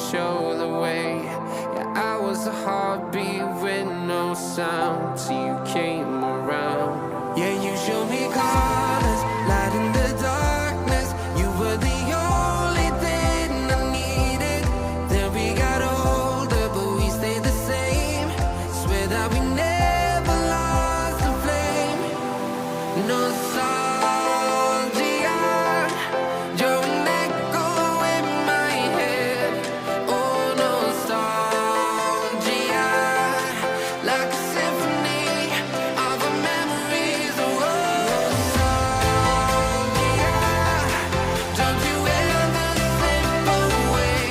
show the way. Yeah, I was a heartbeat with no sound till you came around. Yeah, you showed me colors, light in the darkness. You were the only thing I needed. Then we got older, but we stayed the same. Swear that we never lost the flame. Nostalgia, you're an echo in my head. Oh, nostalgia, like a symphony of our memories. Oh, nostalgia, don't you ever slip away.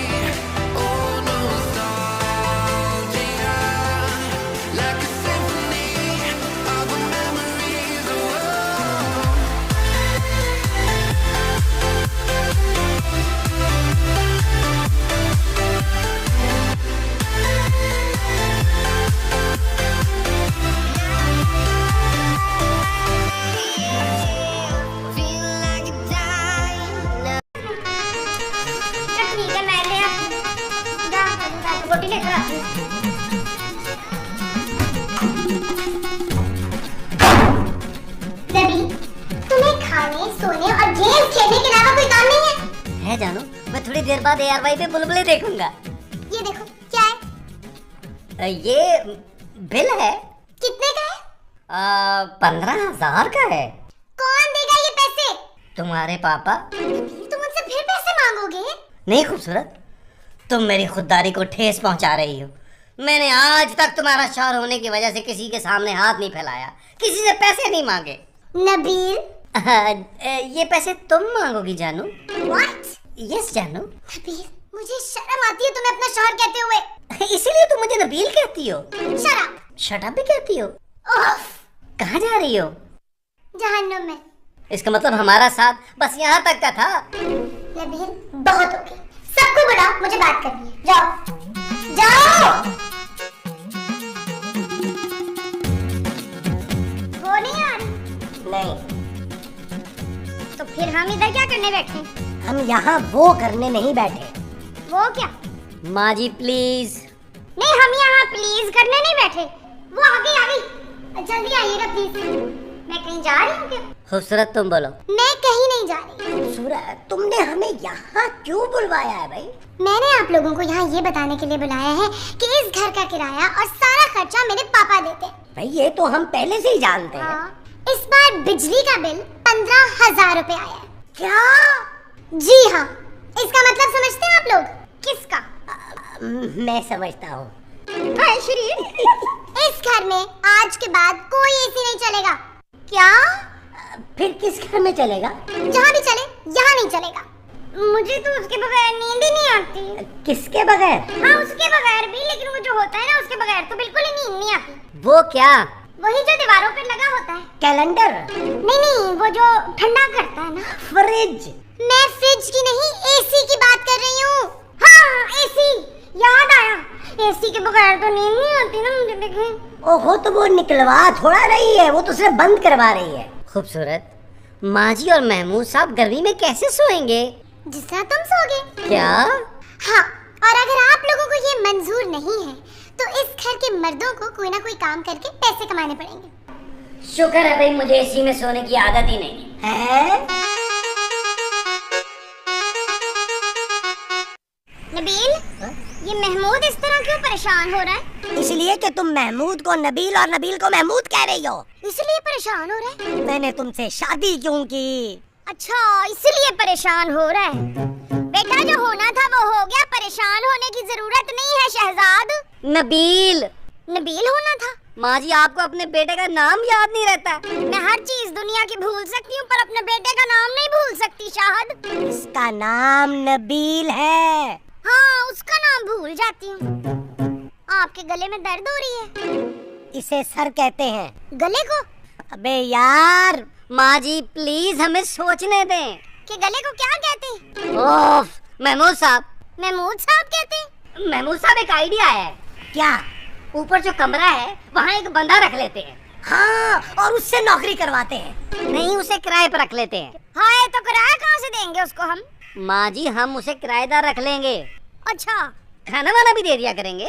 Oh, nostalgia, like a symphony of our memories. Oh, feel like a dying love. ठीक है मैं ले आती हूँ। जा रोटी लेकर आती हूँ। नबी, तुम्हें खाने, सोने और गेम खेलने के अलावा कोई काम नहीं है जानू, मैं थोड़ी देर बाद ARY पे बुलबुले देखूंगा। ये देखो क्या है? ये बिल है। कितने का है? 15,000 का है। कौन देगा ये पैसे? तुम्हारे पापा। तुम मुझसे फिर पैसे मांगोगे? नहीं खूबसूरत, तुम मेरी खुददारी को ठेस पहुंचा रही हो। मैंने आज तक तुम्हारा शौहर होने की वजह से किसी के सामने हाथ नहीं फैलाया, किसी से पैसे नहीं मांगे। नबील, ये पैसे तुम मांगोगी जानू? व्हाट? यस जानू। नबील, मुझे शर्म आती है तुम्हें अपना शौहर कहते हुए। इसीलिए तुम मुझे नबील कहती हो। Shut up. शट अप भी कहती हो? ओफ, कहाँ जा रही हो? जहन्नुम में। इसका मतलब हमारा साथ बस यहाँ तक का था। नबील, बहुत हो गया। सबको बुलाओ, मुझे बात करनी है। जाओ जाओ। वो नहीं आ रही? नहीं, तो फिर हम इधर क्या करने बैठे? हम यहाँ वो करने नहीं बैठे। वो क्या? माँ जी प्लीज। नहीं, हम यहाँ प्लीज करने नहीं बैठे। वो आ गई आ गई। जल्दी आइएगा प्लीज। मैं कहीं जा रही हूँ क्या? खूबसूरत तुम बोलो। मैं कहीं नहीं जा रही। खूबसूरत, तुमने हमें यहाँ क्यों बुलवाया है भाई? मैंने आप लोगों को यहाँ ये बताने के लिए बुलाया है कि इस घर का किराया और सारा खर्चा मेरे पापा देते हैं। भाई ये तो हम पहले से ही जानते हैं। हाँ, इस बार बिजली का बिल 15,000 रुपए आया है। क्या? जी हाँ, इसका मतलब समझते हैं आप लोग? किसका? मैं समझता हूँ। हाय श्री। इस घर में आज के बाद कोई एसी नहीं चलेगा। क्या? फिर किस घर में चलेगा? जहाँ भी चले, यहाँ नहीं चलेगा। मुझे तो उसके बगैर नींद ही नहीं आती। किसके बगैर? हाँ, उसके बगैर भी, लेकिन वो जो होता है ना, उसके बगैर तो बिल्कुल ही नींद नहीं आती। वो क्या? वही जो दीवारों पर लगा होता है। कैलेंडर? नहीं नहीं, वो जो ठंडा करता है ना। फ्रिज? मैं फ्रिज की नहीं, एसी की बात कर रही हूँ। हाँ, एसी। याद आया, एसी के बगैर तो नींद नहीं आती ना मुझे। देखें। ओहो, तो वो निकलवा थोड़ा रही है, वो तो सिर्फ बंद करवा रही है। खूबसूरत, माँ जी और महमूद साहब गर्मी में कैसे सोएंगे? जिस तरह तुम सोगे। क्या? हाँ, और अगर आप लोगों को ये मंजूर नहीं है तो इस घर के मर्दों को कोई ना कोई काम करके पैसे कमाने पड़ेंगे। शुक्र है भाई, मुझे एसी में सोने की आदत ही नहीं है। नबील, ये महमूद इस तरह क्यों परेशान हो रहा है? इसलिए कि तुम महमूद को नबील और नबील को महमूद कह रही हो। इसलिए परेशान हो रहा है? मैंने तुमसे शादी क्यों की? अच्छा, इसलिए परेशान हो रहा है। बेटा, जो होना था वो हो गया, परेशान होने की जरूरत नहीं है शहजाद। नबील। नबील होना था? माँ जी, आपको अपने बेटे का नाम याद नहीं रहता? मैं हर चीज दुनिया की भूल सकती हूँ, पर अपने बेटे का नाम नहीं भूल सकती शाहद। इसका नाम नबील है। हाँ, उसका नाम भूल जाती हूँ। आपके गले में दर्द हो रही है? इसे सर कहते हैं। गले को? अबे यार, माँ जी प्लीज हमें सोचने दें। कि गले को क्या कहते हैं? ओफ, महमूद साहब। महमूद साहब कहते हैं? महमूद साहब, एक आइडिया है। क्या? ऊपर जो कमरा है वहाँ एक बंदा रख लेते हैं। हाँ, और उससे नौकरी करवाते हैं। नहीं, उसे किराए पर रख लेते हैं। हाँ, तो किराया कहाँ से देंगे उसको हम? माँ जी, हम उसे किराएदार रख लेंगे। अच्छा, खाना वाना भी दे दिया करेंगे।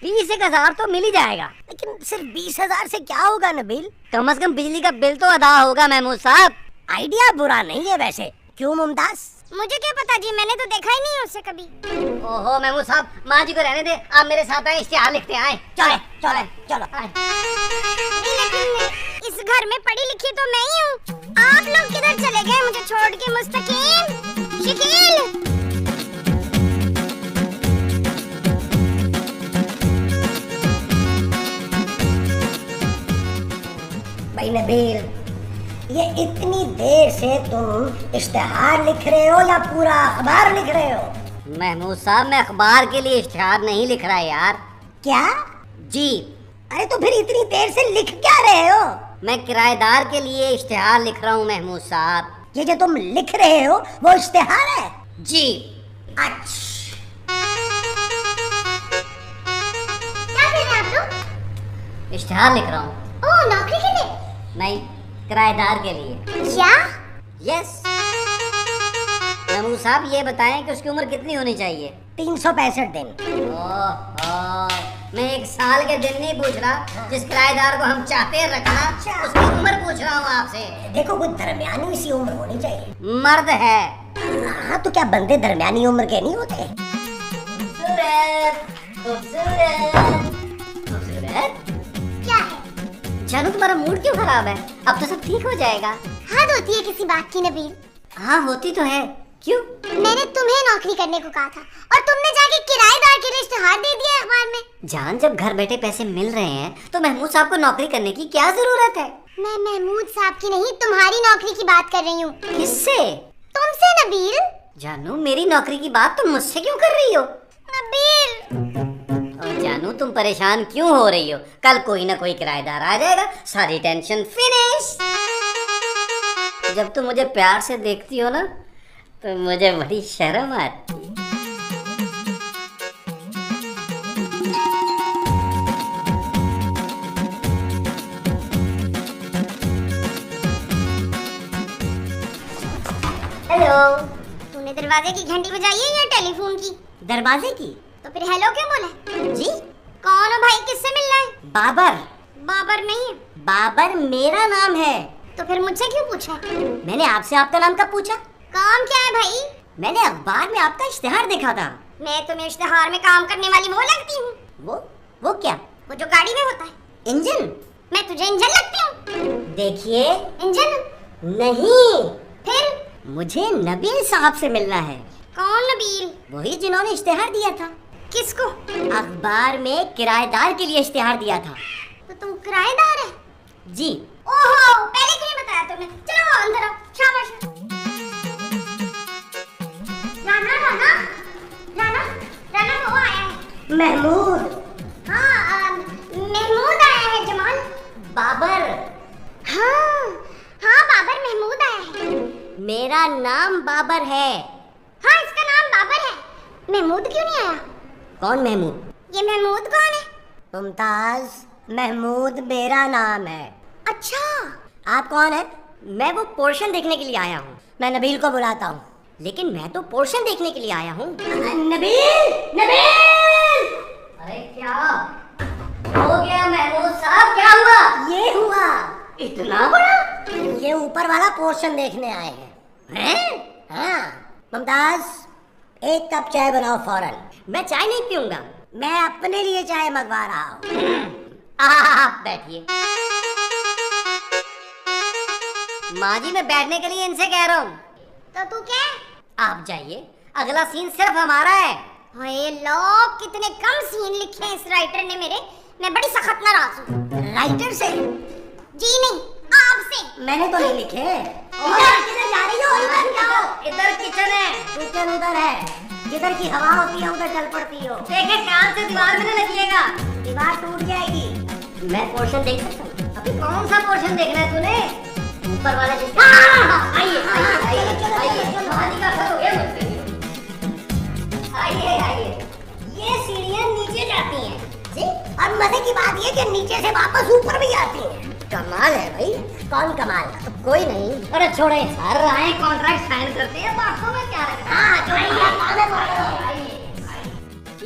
20,000 तो मिल ही जाएगा। लेकिन सिर्फ 20,000 से क्या होगा नबील? कम से कम बिजली का बिल तो अदा होगा महमूद साहब। आइडिया बुरा नहीं है वैसे, क्यों मुमताज? मुझे क्या पता जी, मैंने तो देखा ही नहीं उससे कभी। ओहो महमूद साहब, माँ जी को रहने दे, आप मेरे साथ आए, इश्तिहार लिखते आए। चलो चलो चलो। लेकिन इस घर में पढ़ी लिखी तो मैं ही हूँ। आप लोग किधर चले गए मुझे छोड़ के? मुस्तकीम, शकील। भाई नबील, ये इतनी देर से तुम इश्तिहार लिख रहे हो या पूरा अखबार लिख रहे हो? महमूद साहब, मैं अखबार के लिए इश्तिहार नहीं लिख रहा यार। क्या? जी। अरे तो फिर इतनी देर से लिख क्या रहे हो? मैं किराएदार के लिए इश्तिहार लिख रहा हूँ महमूद साहब। ये जो तुम लिख रहे हो वो इश्तिहार है? जी। अच्छा, क्या कर रहे हैं आप लोग? इश्तिहार लिख रहा हूँ। ओह, नौकरी के लिए? नहीं, किराएदार के लिए। क्या? यस। महमूद साहब, ये बताएं कि उसकी उम्र कितनी होनी चाहिए? 365 दिन। ओह, मैं 1 साल के दिन नहीं पूछ रहा। जिस किराएदार को हम चाहते हैं रखना, उसकी उम्र पूछ रहा हूँ आपसे। देखो, कुछ दरमियानी सी उम्र होनी चाहिए। मर्द है। हाँ, तो क्या बंदे दरमियानी उम्र के नहीं होते? खूबसूरत, खूबसूरत, खूबसूरत। क्या है? जानू, तुम्हारा मूड क्यों खराब है? अब तो सब ठीक हो जाएगा। हद होती है किसी बात की नबील। हाँ, होती तो है। क्यों? मैंने तुम्हें नौकरी करने को कहा था और तुमने जाके किराएदार के लिए इश्तिहार दे दिया अखबार में। जान, जब घर बैठे पैसे मिल रहे हैं तो महमूद साहब को नौकरी करने की क्या जरूरत है? मैं महमूद साहब की नहीं, तुम्हारी नौकरी की बात कर रही हूँ। किससे? तुमसे नबील। जानू, मेरी नौकरी की बात तुम मुझसे क्यों कर रही हो? नबील। और जानू, तुम परेशान क्यों हो रही हो? कल कोई ना कोई किराएदार आ जाएगा, सारी टेंशन फिनिश। जब तुम मुझे प्यार से देखती हो ना, तो मुझे बड़ी शर्म आती है। हेलो। तूने दरवाजे की घंटी बजाई है या टेलीफोन की? दरवाजे की। तो फिर हेलो क्यों बोला? जी? कौन हो भाई, किससे मिल रहा है? बाबर। बाबर नहीं है? बाबर मेरा नाम है। तो फिर मुझसे क्यों पूछा? मैंने आपसे आपका नाम कब पूछा? काम क्या है भाई? मैंने अखबार में आपका इश्तिहार देखा था। मैं तुम्हें इश्तिहार में काम करने वाली वो लगती हूँ? वो क्या? वो जो गाड़ी में होता है। इंजन? मैं तुझे इंजन लगती हूँ? देखिए, इंजन नहीं, फिर? मुझे नबील साहब से मिलना है। कौन नबील? वही जिन्होंने इश्तिहार दिया था। किसको? अखबार में किराएदार के लिए इश्तिहार दिया था। तो तुम किराएदार है? जी। ओहो, पहले क्यों नहीं बताया तुमने? चलो अंदर आओ, शाबाश। राना राना राना राना, वो आया है। महमूद। हाँ, महमूद आया है। जमाल। बाबर। हाँ हाँ, बाबर महमूद आया है। मेरा नाम बाबर है। हाँ, इसका नाम बाबर है। महमूद क्यों नहीं आया? कौन महमूद? ये महमूद कौन है? मुमताज, महमूद मेरा नाम है। अच्छा। आप कौन है? मैं वो पोर्शन देखने के लिए आया हूँ। मैं नबील को बुलाता हूँ। लेकिन मैं तो पोर्शन देखने के लिए आया हूँ। नबील, नबील! अरे क्या हो गया महमूद साहब, क्या हुआ? ये हुआ। इतना बड़ा? ये ऊपर वाला पोर्शन देखने आए हैं। हाँ। मुमताज, 1 कप चाय बनाओ फौरन। मैं चाय नहीं पीऊंगा। मैं अपने लिए चाय मंगवा रहा हूँ। आप बैठिए। माँ जी, मैं बैठने के लिए इनसे कह रहा हूँ। तो तू क्या? आप जाइए, अगला सीन सिर्फ हमारा है। हाय लोग, कितने कम सीन लिखे हैं इस राइटर ने मेरे। मैं बड़ी सख्त नाराज हूँ। राइटर से? जी नहीं, आपसे। मैंने तो नहीं लिखे। किधर जा रही हो? इधर जाओ। इधर किचन है। किचन उधर है। जिधर की हवा होती है उधर चल पड़ती हो। देखे, कान से दीवार में न लगिएगा, दीवार टूट जाएगी। मैं पोर्शन देख सकता हूँ? अभी कौन सा पोर्शन देखना है तूने? ऊपर वाला जिसका। आइए आइए आइए आइए, शादी का घर हो गया मुझसे। आइए आइए। ये सीढ़ियाँ नीचे जाती हैं। जी? और मजे की बात ये कि नीचे से वापस ऊपर भी आती हैं। कमाल है भाई। कौन कमाल? कोई नहीं। अरे छोड़े, सर आए, कॉन्ट्रैक्ट साइन करते हैं, बातों में क्या रखा? हाँ, जो आइए।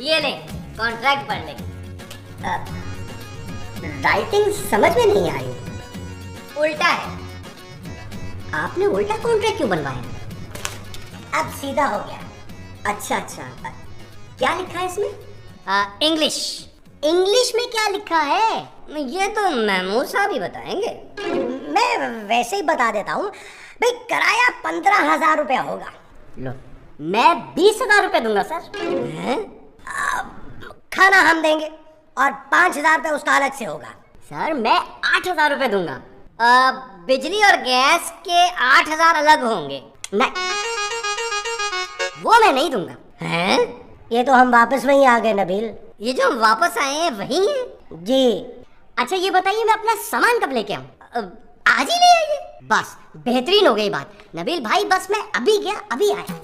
ये ले, कॉन्ट्रैक्ट पढ़ ले। राइटिंग समझ में नहीं आई। उल्टा है। आपने उल्टा कॉन्ट्रैक्ट क्यों बनवाया? अब सीधा हो गया। अच्छा, क्या लिखा है इसमें? इंग्लिश। इंग्लिश में क्या लिखा है? ये तो महमूद साहब ही बताएंगे। मैं वैसे ही बता देता हूँ भाई, किराया 15,000 रुपया होगा। लो, मैं 20,000 रुपये दूंगा सर। हैं? खाना हम देंगे और 5,000 रुपये उसका अलग से होगा। सर मैं 8,000 रुपये दूंगा। बिजली और गैस के 8,000 अलग होंगे। नहीं, वो मैं नहीं दूंगा। हैं? ये तो हम वापस वहीं आ गए नबील। ये जो हम वापस आए हैं वही है? जी। अच्छा ये बताइए, मैं अपना सामान कब लेके आऊँ? आज ही ले आइए। बस, बेहतरीन हो गई बात नबील भाई। बस मैं अभी गया अभी आया।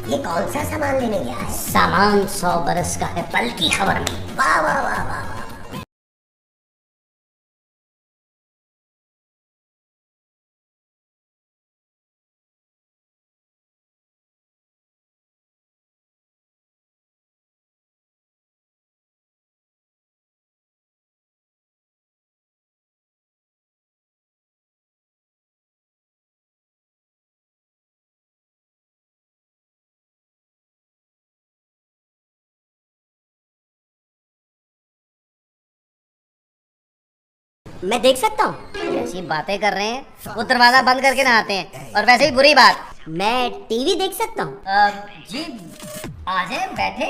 ये कौन सा सामान लेने गया है? सामान 100 बरस का है, पल की खबर नहीं। वाह वाह वाह वाह वाह। मैं देख सकता हूँ? ऐसी बातें कर रहे हैं, वो दरवाजा बंद करके नहाते हैं, और वैसे ही बुरी बात। मैं टीवी देख सकता हूँ? जी आ जाए, बैठे।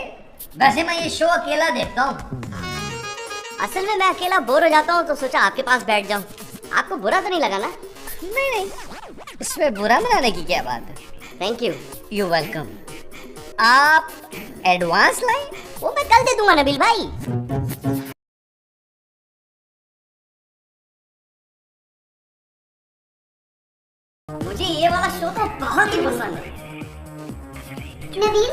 वैसे मैं ये शो अकेला देखता हूँ। असल में मैं अकेला बोर हो जाता हूँ तो सोचा आपके पास बैठ जाऊँ। आपको बुरा तो नहीं लगा ना? नहीं, इसमें बुरा मनाने की क्या बात है। Thank you. You welcome. आप एडवांस लाए? वो मैं कल दे दूंगा नबील भाई। मुझे ये वाला शो तो बहुत ही पसंद है। नबील,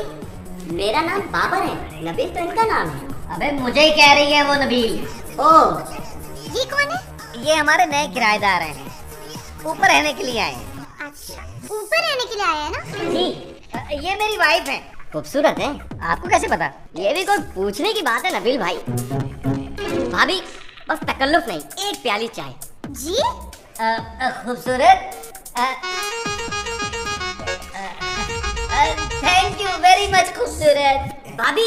मेरा नाम बाबर है, नबील तो इनका नाम है। अबे मुझे ही कह रही है वो नबील। ओह, ये कौन है? ये हमारे नए किराएदार हैं, ऊपर रहने के लिए आए हैं। अच्छा, ऊपर रहने के लिए आया है ना? जी। ये मेरी वाइफ है। खूबसूरत है। आपको कैसे पता? ये भी कोई पूछने की बात है नबील भाई। भाभी बस तकल्लुफ नहीं, एक प्याली चाय। जी? खूबसूरत। थैंक यू वेरी मच खूबसूरत। भाभी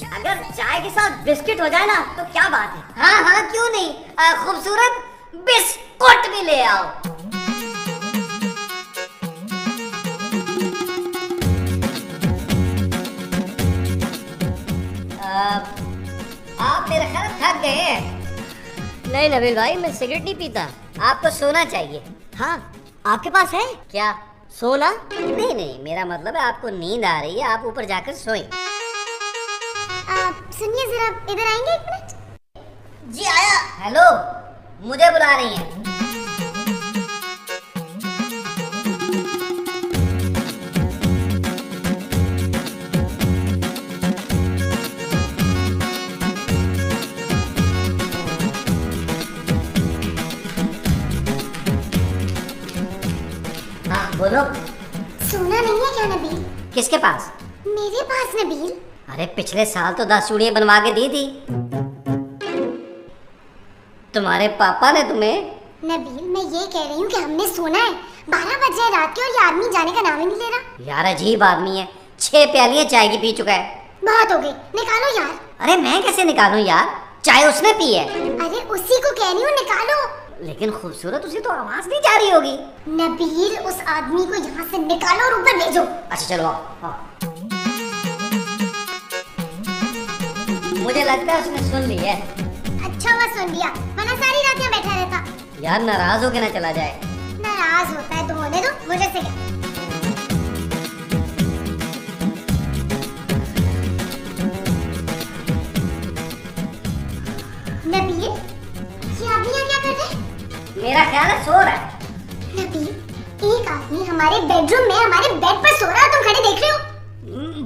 अगर चाय के साथ बिस्किट हो जाए ना तो क्या बात है। हाँ हाँ, क्यों नहीं। खूबसूरत बिस्कुट भी ले आओ। आप मेरे ख्याल थक गए हैं। नहीं नबील भाई, मैं सिगरेट नहीं पीता। आपको सोना चाहिए। हाँ, आपके पास है क्या? सोना? नहीं, मेरा मतलब है आपको नींद आ रही है, आप ऊपर जाकर सोएं। सुनिए जरा, इधर आएंगे एक मिनट? जी आया। हेलो, मुझे बुला रही हैं। हाँ बोलो। सोना नहीं है क्या नबील? किसके पास? मेरे पास नबील। अरे पिछले साल तो 10 चूड़ियां बनवा के दी थी तुम्हारे पापा ने तुम्हें। नबील, मैं ये कह रही हूँ कि हमने सोना है। 12 बज रहे रात के और ये आदमी जाने का नाम ही नहीं ले रहा। यार अजीब आदमी है, 6 प्यालियां चाय की पी चुका है। बहुत हो गई, निकालो यार। अरे मैं कैसे निकालूं यार, चाय उसने पी है। अरे उसी को कह रही हूँ, निकालो। लेकिन खूबसूरत, उसे तो आवाज नहीं जा रही होगी। नबील, उस आदमी को यहाँ से निकालो और ऊपर भेजो। अच्छा चलो आओ। मुझे लगता है उसने सुन ली है। अच्छा हुआ सुन लिया, वरना सारी रात यहाँ बैठा रहता। यार नाराज होके ना चला जाए। नाराज होता है तो होने दो, मुझे से क्या। नबील, ये आदमी यहाँ क्या कर रहे हैं? मेरा ख्याल है सो रहा है। नबील, एक आदमी हमारे बेडरूम में हमारे बेड पर सो रहा है, तुम खड़े देख रहे हो?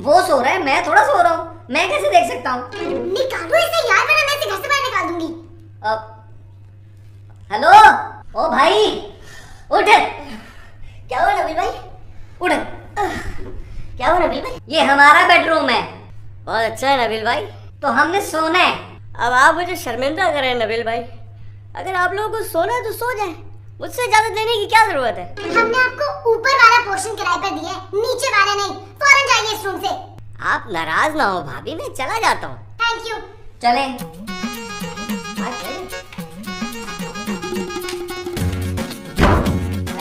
वो सो रहा है, मैं थोड़ा सो रहा हूँ। मैं कैसे देख सकता हूँ? निकालो इसे यार, वरना मैं इसे घर से बाहर निकाल दूंगी। हेलो, ओ भाई उठ। क्या हुआ नबील भाई? उठ। क्या हुआ नबील भाई? ये हमारा बेडरूम है, बहुत अच्छा है नबील भाई। तो हमने सोना है। अब आप मुझे शर्मिंदा करें नबील भाई। अगर आप लोगों को सोना है तो सो जाएं। मुझसे इजाजत लेने की क्या जरूरत है? हमने आपको ऊपर वाला पोर्शन किराए पर दिया है, नीचे वाला नहीं। फौरन जाइए इस रूम से। आप नाराज ना हो भाभी, मैं चला जाता हूँ। Thank you. चले।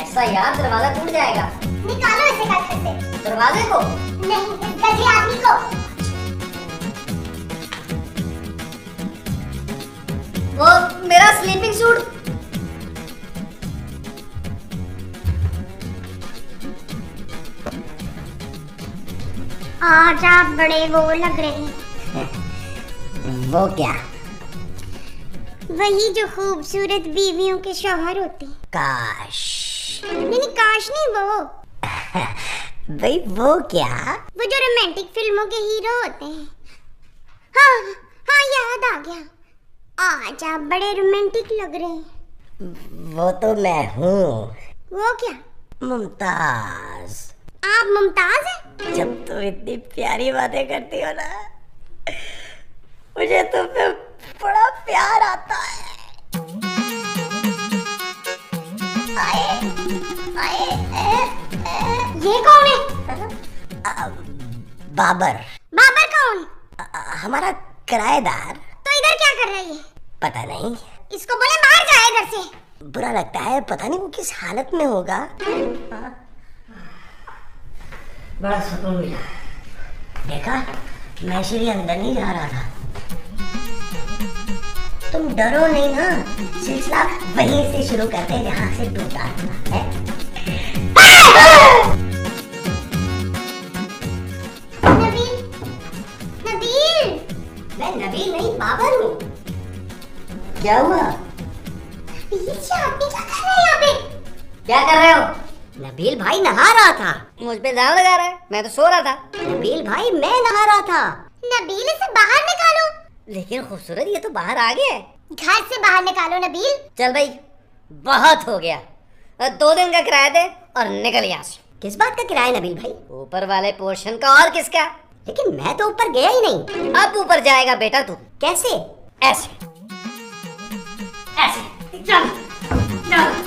ऐसा यार दरवाजा टूट जाएगा। निकालो इसे घर से। दरवाजे को नहीं, इस गधे आदमी को। वो मेरा स्लीपिंग सूट। आज आप बड़े वो लग रहे हैं। वो क्या? वही जो खूबसूरत बीवियों के शौहर होते हैं। काश। नहीं, काश नहीं, वो भाई वो क्या? वो जो रोमांटिक फिल्मों के हीरो होते हैं। हाँ हाँ, याद आ गया। आज आप बड़े रोमांटिक लग रहे हैं। वो तो मैं हूँ, वो क्या? मुमताज। आप मुमताज हैं? जब तुम इतनी प्यारी बातें करती हो ना, मुझे तुम पे बड़ा प्यार आता है। ये कौन है? बाबर। बाबर कौन? हमारा किराएदार। तो इधर क्या कर रहा है ये? पता नहीं, इसको बोले बाहर जाए घर से। बुरा लगता है, पता नहीं वो किस हालत में होगा। बड़ा सुकून मिला। देखा, मैं इसलिए अंदर नहीं जा रहा था। तुम डरो नहीं ना, सिलसिला वहीं से शुरू करते हैं जहाँ से टूटा है। नबील, नबील। मैं नबील नहीं, बाबर हूँ। क्या हुआ? ये आदमी क्या कर रहे हैं यहाँ पे? क्या कर रहे हो? नबील भाई नहा रहा था। मुझ पे जान लगा रहा है, मैं तो सो रहा था। नबील भाई मैं नहा रहा था। नबील, इसे बाहर निकालो। लेकिन खूबसूरत, ये तो बाहर आ गया है। घर से बाहर निकालो नबील। चल भाई, बहुत हो गया। 2 दिन का किराया दे और निकल यहाँ से। किस बात का किराया नबील भाई? ऊपर वाले पोर्शन का। और किसका? लेकिन मैं तो ऊपर गया ही नहीं। अब ऊपर जाएगा बेटा तू। कैसे? ऐसे ऐसे। चल चल चल।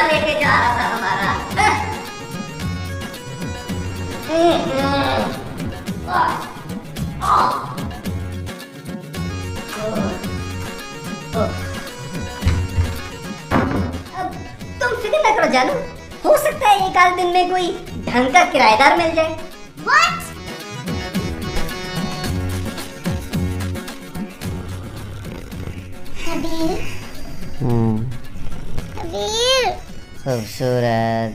लेके जा रहा था हमारा। अब तुम फिक्र न करो जानू, हो सकता है एक आध दिन में कोई ढंग का किराएदार मिल जाए। What? नबील, नबील, खूबसूरत।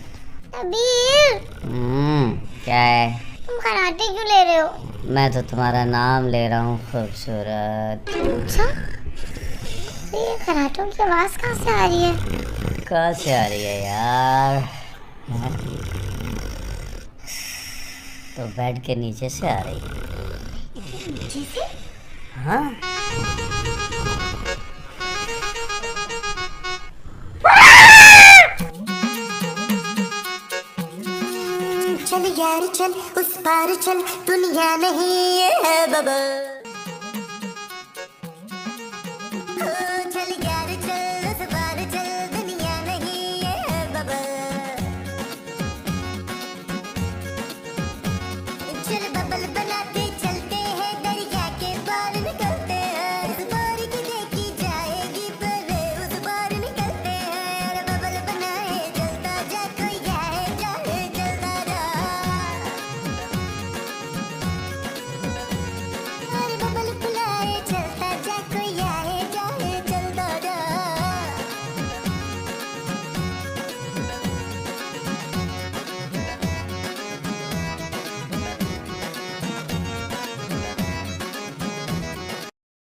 नबील, क्या है? तुम खराटे क्यों ले रहे हो? मैं तो तुम्हारा नाम ले रहा हूँ, खूबसूरत। अच्छा, ये खराटों की आवाज कहाँ से आ रही है? कहाँ से आ रही है यार? तो बेड के नीचे से आ रही है। नीचे से? हाँ। चल यार चल, उस पार चल, दुनिया नहीं है बबल।